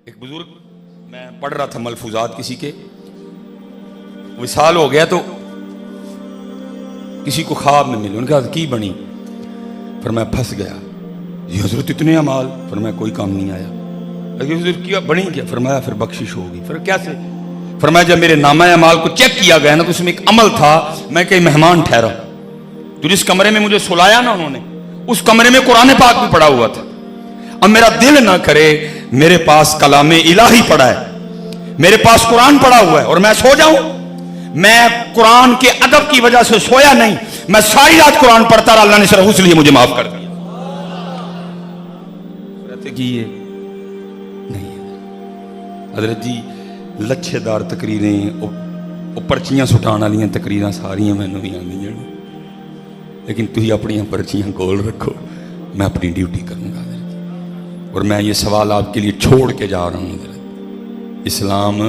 एक बुजुर्ग, मैं पढ़ रहा था मलफूजात किसी के, विसाल हो गया तो किसी को ख्वाब में मिले, उनके हाथ की बनी, फिर मैं फंस गया, ये हजरत इतने अमाल, फिर मैं कोई काम नहीं आया। हजरत क्या बनी क्या? फरमाया फिर बख्शिश होगी। फिर कैसे? फरमाया जब मेरे नामा अमाल को चेक किया गया ना तो उसमें एक अमल था, मैं कहीं मेहमान ठहरा, तो जिस कमरे में मुझे सुलाया ना उन्होंने, उस कमरे में कुरान पाक भी पड़ा हुआ था। अब मेरा दिल ना करे, मेरे पास कलामे इलाही पड़ा है, मेरे पास कुरान पड़ा हुआ है और मैं सो जाऊं। मैं कुरान के अदब की वजह से सोया नहीं, मैं सारी रात कुरान पढ़ता रहा, अल्लाह ने सिर्फ इसलिए मुझे माफ कर दिया। रहते कि ये नहीं है हजरत जी, लच्छेदार तकरीरें, पर्चियां सुटाने वाली तकरीरें सारियां मैनू भी आंदियां, लेकिन तुम अपनी पर्चियां कोल रखो, मैं अपनी ड्यूटी करूंगा। और मैं ये सवाल आपके लिए छोड़ के जा रहा हूँ, इस्लाम,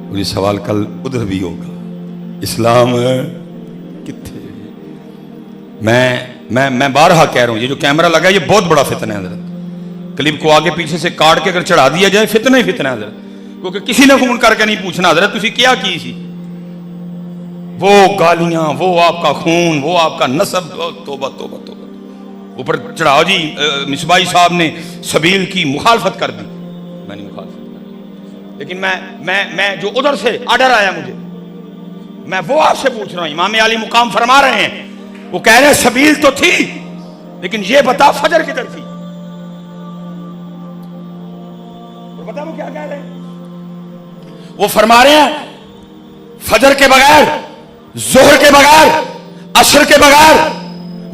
और ये सवाल कल उधर भी होगा, इस्लाम किथे? मैं बारहा कह रहा हूँ, ये जो कैमरा लगा है ये बहुत बड़ा फितना है हजरत। क्लिप को आगे पीछे से काट के अगर चढ़ा दिया जाए, फितना ही फितना है हजरत, क्योंकि किसी ने फोन करके नहीं पूछना हजरत तुसी क्या की सी, वो गालियां, वो आपका खून, वो आपका नसब, तोबा तोबा तोबा। ऊपर चढ़ाओ जी, मिसबाई साहब ने सबील की मुखालफत कर दी, मैंने मुखालफत कर दी, लेकिन मैं जो उधर से आर्डर आया मुझे, मैं वो आपसे पूछ रहा हूं। इमाम अली मुकाम फरमा रहे हैं, वो कह रहे हैं सबील तो थी, लेकिन ये बता फजर किधर थी? तो बता वो क्या कह रहे हैं? वो फरमा रहे हैं फजर के बगैर, जोहर के बगैर, असर के बगैर,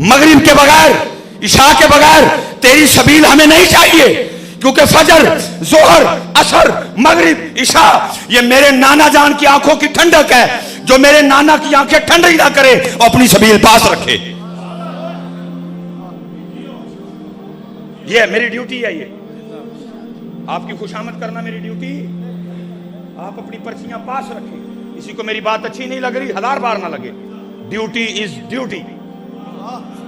मगरिब के बगैर, इशा के बगैर तेरी सबील हमें नहीं चाहिए, क्योंकि फजर, जोहर, असर, मगरिब, इशा ये मेरे नाना जान की आंखों की ठंडक है, जो मेरे नाना की आंखें ठंडी ना करे और अपनी सबील पास रखे। ये मेरी ड्यूटी है, ये आपकी खुशामद करना मेरी ड्यूटी। आप अपनी पर्चियां पास रखें, किसी को मेरी बात अच्छी नहीं लग रही, 1000 बार ना लगे, ड्यूटी इज ड्यूटी।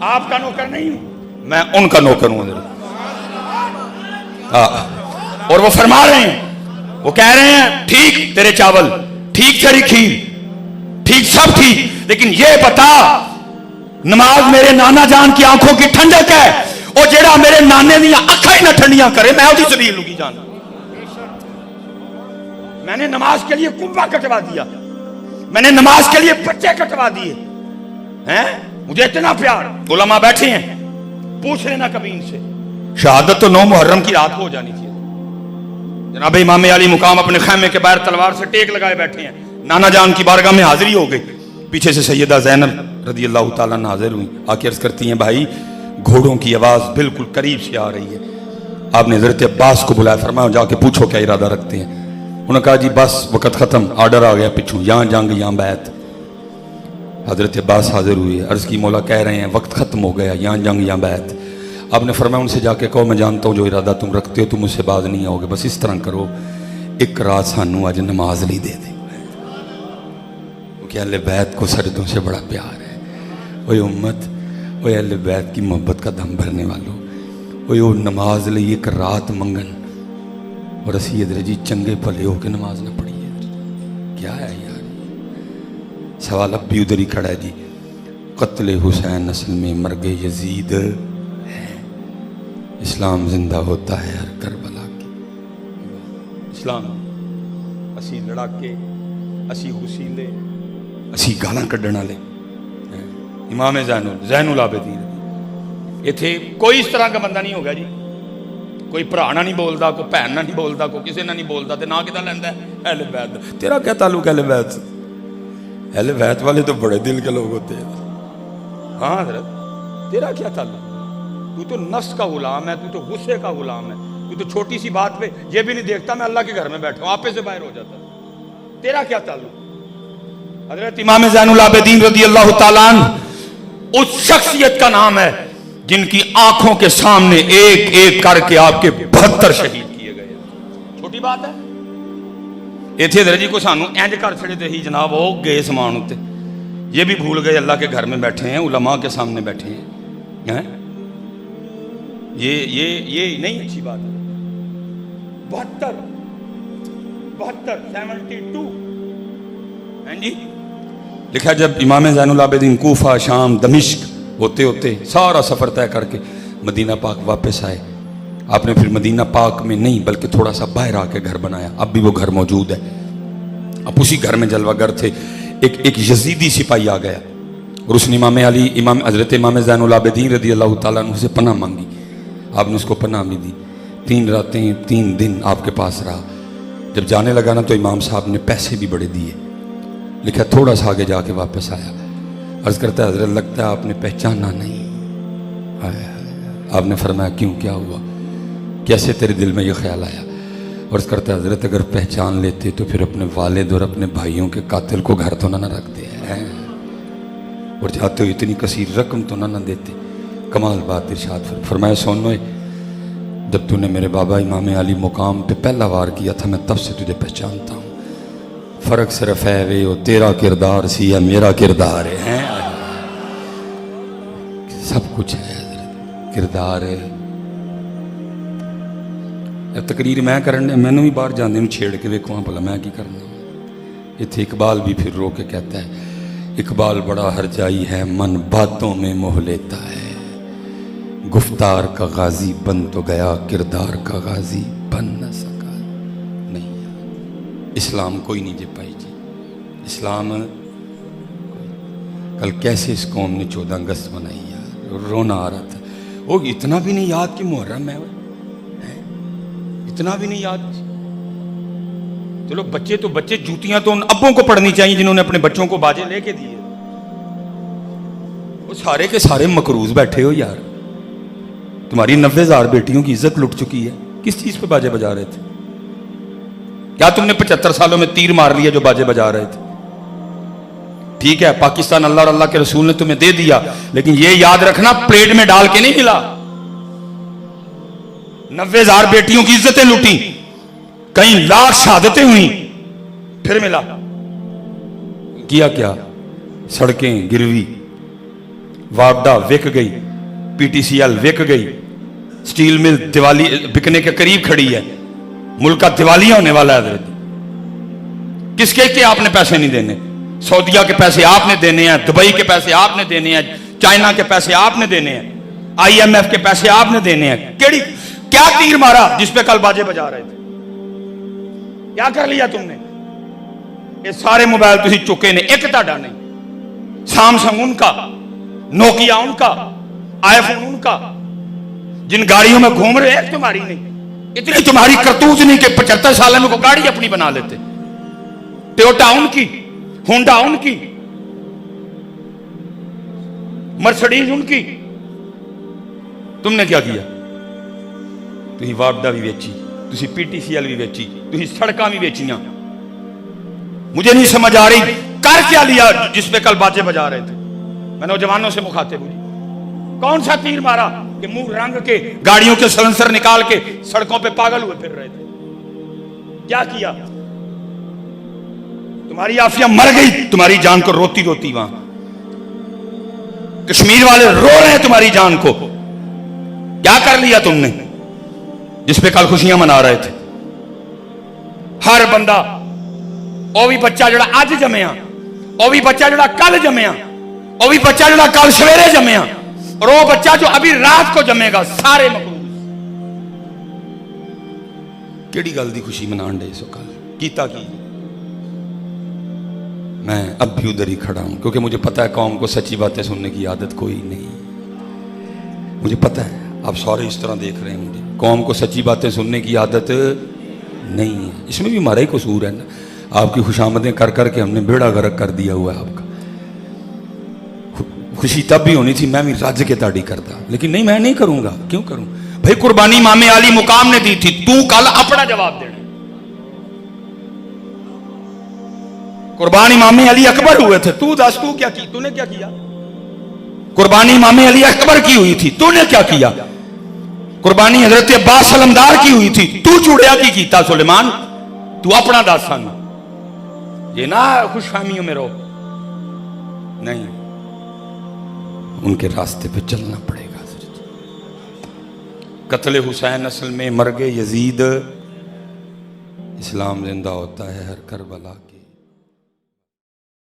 आपका नौकर नहीं हूं मैं, उनका नौकर हूं। और वो फरमा रहे हैं, वो कह रहे हैं ठीक तेरे चावल, ठीक तेरी खीर, ठीक सब ठीक, लेकिन ये बता नमाज मेरे नाना जान की आंखों की ठंडक है, और जेड़ा मेरे नाने दी अखा ही ना ठंडियां करे, मैं उसकी सबील लुकी जान। मैंने नमाज के लिए कुंभा कटवा दिया, मैंने नमाज के लिए बच्चे कटवा दिए हैं, मुझे इतना प्यार। उलमा बैठे हैं, पूछ लेना कभी इनसे, शहादत तो 9 मुहर्रम की रात को हो जानी चाहिए। जनाब इमाम अली मुकाम अपने खैमे के बाहर तलवार से टेक लगाए बैठे हैं, नाना जान की बारगाह में हाजिरी हो गई, पीछे से सैयदा ज़ैनब रज़ी अल्लाह ताला हाजिर हुई, आके अर्ज करती हैं भाई घोड़ों की आवाज बिल्कुल करीब से आ रही है। आपने हज़रत अब्बास को बुलाया, फरमाया जाके पूछो क्या इरादा रखते हैं। उन्होंने कहा जी बस वक़्त ख़त्म, आर्डर आ गया पिछू, यहाँ जंग यहाँ बैत। हज़रत अब्बास हाजिर हुए, अर्ज़ की मौला कह रहे हैं वक्त ख़त्म हो गया, यहाँ जंग यहाँ बैत। आपने फरमाया उनसे जाके कहो मैं जानता हूँ जो इरादा तुम रखते हो तुम मुझसे बाज नहीं आओगे, बस इस तरह करो एक रात सानू अज नमाज ली दे दे, क्योंकि अहले बैत को सजदों से बड़ा प्यार है। वही उम्मत, वही अहले बैत की मोहब्बत का दम भरने वालों, वही वो नमाज ली एक रात मंगन, और असी इधर जी चंगे भले हो के नमाज ना पढ़िए, क्या है यार? सवाल अब भी उधर ही खड़ा है जी, कत्ले हुसैन नस्ल में मर गए यजीद है, इस्लाम जिंदा होता है हर करबला की। इस्लाम असी लड़ाके, असी हुसीले, असी गालां कड्ढण वाले, इमाम ज़ैनुल आबिदीन। इत्थे कोई इस तरह का बंदा नहीं होगा जी, कोई भरा ना नहीं बोलता, कोई भैन ना नहीं बोलता, कोई किसी ना नहीं बोलता, तो ना किदा लैंदा अहले बैत। तेरा क्या ताल्लुक अहले बैत से? अहले बैत वाले तो बड़े दिल के लोग होते हैं। हाँ हजरत, तेरा क्या ताल्लुक? तू तो नफ्स का गुलाम है, तू तो गुस्से का गुलाम है, तू तो छोटी सी बात पे ये भी नहीं देखता मैं अल्लाह के घर में बैठा हूं, आपे से बाहर हो जाता। तेरा क्या ताल्लुक? हजरत इमाम ज़ैनुल आबिदीन रज़ी अल्लाह ताला अन्हु उस शख्सियत का नाम है जिनकी आंखों के सामने एक एक करके आपके 72 शहीद किए गए। छोटी बात है? इतने दर्जी को सानू इंज कर छड़े थे ही जनाब, वो गए समान उत्ते, ये भी भूल गए अल्लाह के घर में बैठे हैं, उलमा के सामने बैठे हैं। ये नहीं अच्छी बात है। 72 हैं जी। लिखा जब इमाम ज़ैनुल आबिदीन कूफा शाम दमिश्क होते होते सारा सफ़र तय करके मदीना पाक वापस आए, आपने फिर मदीना पाक में नहीं बल्कि थोड़ा सा बाहर आके घर बनाया। अब भी वो घर मौजूद है। अब उसी घर में जलवागर थे। एक यजीदी सिपाही आ गया और उसने इमाम हज़रत इमाम ज़ैनुल आबिदीन रज़ी अल्लाह ताला अन्हु से पनाह मांगी। आपने उसको पनाह भी दी। 3 रातें 3 दिन आपके पास रहा। जब जाने लगा ना तो इमाम साहब ने पैसे भी बड़े दिए। लिखा थोड़ा सा आगे जाके वापस आया, अर्ज़ करता है हज़रत लगता है आपने पहचाना नहीं। आपने फरमाया क्यों, क्या हुआ, कैसे तेरे दिल में ये ख्याल आया? अर्ज़ करता है हज़रत अगर पहचान लेते तो फिर अपने वालिद और अपने भाइयों के कातिल को घर तो ना रखते हैं और चाहते हो इतनी कसीर रकम तो ना देते। कमाल बात इरशाद फरमाया सुनो, जब तूने मेरे बाबा इमाम अली मुकाम पे पहला वार किया था मैं तब से तुझे पहचानता हूँ। फ़र्क सिर्फ है वे वो तेरा किरदार सी या मेरा किरदार है। सब कुछ है किरदार है। तकरीर मैं करने मैनू भी बाहर जाने में छेड़ के वेखो भला मैं की करना। इतने इकबाल भी फिर रो के कहता है इकबाल बड़ा हरजाई है मन बातों में मोह लेता है, गुफ्तार का गाजी बन तो गया किरदार का गाजी बन न सका। नहीं इस्लाम कोई नहीं जे पाई जी। इस्लाम कल कैसे इस कौम ने 14 अगस्त मनाई यार, रोना आ रहा था। वो इतना भी नहीं याद कि मुहर्रम है, इतना भी नहीं याद। चलो बच्चे तो बच्चे, जूतियां तो उन अब्बों को पढ़नी चाहिए जिन्होंने अपने बच्चों को बाजे लेके दिए। वो सारे के सारे मकरूज बैठे हो यार। तुम्हारी 90,000 बेटियों की इज्जत लुट चुकी है। किस चीज पे बाजे बजा रहे थे? क्या तुमने 75 सालों में तीर मार लिया जो बाजे बजा रहे थे? ठीक है पाकिस्तान अल्लाह और अल्लाह के रसूल ने तुम्हें दे दिया, लेकिन ये याद रखना प्लेट में डाल के नहीं मिला। 90,000 बेटियों की इज्जतें लूटी, कई लाख शहादतें हुई, फिर मिला। किया क्या? सड़कें गिरवी, वापडा बिक गई, पीटीसीएल बिक गई, स्टील मिल दिवाली बिकने के करीब खड़ी है, मुल्क का दिवालिया होने वाला है। किसके के आपने पैसे नहीं देने? सऊदिया के पैसे आपने देने हैं, दुबई के पैसे आपने देने हैं, चाइना के पैसे आपने देने हैं, IMF के पैसे आपने देने हैं। क्या तीर मारा जिस पे कल बाजे बजा रहे थे? क्या कर लिया तुमने? ये सारे मोबाइल तुसी चुके ने, एक ताड़ा नहीं। सैमसंग उनका, नोकिया उनका, आईफोन उनका, जिन गाड़ियों में घूम रहे हैं तुम्हारी नहीं। इतनी तुम्हारी करतूत नहीं कि 75 साल में को गाड़ी अपनी बना लेते। टोयोटा उनकी, होंडा उनकी, मर्सिडीज उनकी। तुमने क्या किया? तुसी वापडा भी बेची, तुसी PTCL भी बेची, तुसी सड़कां भी बेचियां। मुझे नहीं समझ आ रही कर क्या लिया जिसपे कल बाजे बजा रहे थे? मैं नौजवानों से मुखातिब हूं, कौन सा तीर मारा कि मुंह रंग के गाड़ियों के सलेंसर निकाल के सड़कों पे पागल हुए फिर रहे थे? क्या किया? तुम्हारी आफिया मर गई तुम्हारी जान को रोती रोती। वहां कश्मीर वाले रो रहे हैं तुम्हारी जान को। क्या कर लिया तुमने जिसपे कल खुशियां मना रहे थे? हर बंदा, वो भी बच्चा जड़ा अज जमया, वो भी बच्चा जड़ा कल जमया, वो भी बच्चा जड़ा कल सवेरे जमया, और वो बच्चा जो अभी रात को जमेगा, सारे मकरूज। केड़ी गल दी खुशी मनान दे सो कल कीता की? मैं अब भी उधर ही खड़ा हूं क्योंकि मुझे पता है कौम को सच्ची बातें सुनने की आदत कोई नहीं। मुझे पता है आप सारे इस तरह देख रहे हैं, मुझे कौम को सच्ची बातें सुनने की आदत नहीं है। इसमें भी हमारा ही कसूर है ना। आपकी खुशामदें कर करके हमने बेड़ा गर्क कर दिया हुआ है आपका। खुशी तब भी होनी थी मैं भी राज्य के ताड़ी करता, लेकिन नहीं मैं नहीं करूंगा। क्यों करूं भाई? कुर्बानी इमाम अली मुकाम ने दी थी, तू कल अपना जवाब देना। कुर्बानी इमाम अली अकबर हुए थे, तू दस तू क्या की? तूने क्या किया? कुर्बानी इमाम अली अकबर की हुई थी, तूने क्या किया? कुर्बानी हजरत अब्बास सलमदार की हुई थी, तू चूड़िया की कीता? सुलेमान तू अपना दस सन, ये ना खुशफहमियों में रहो। नहीं, उनके रास्ते पे चलना पड़ेगा। कत्ले हुसैन असल में मर गए यजीद इस्लाम जिंदा होता है हर करबला की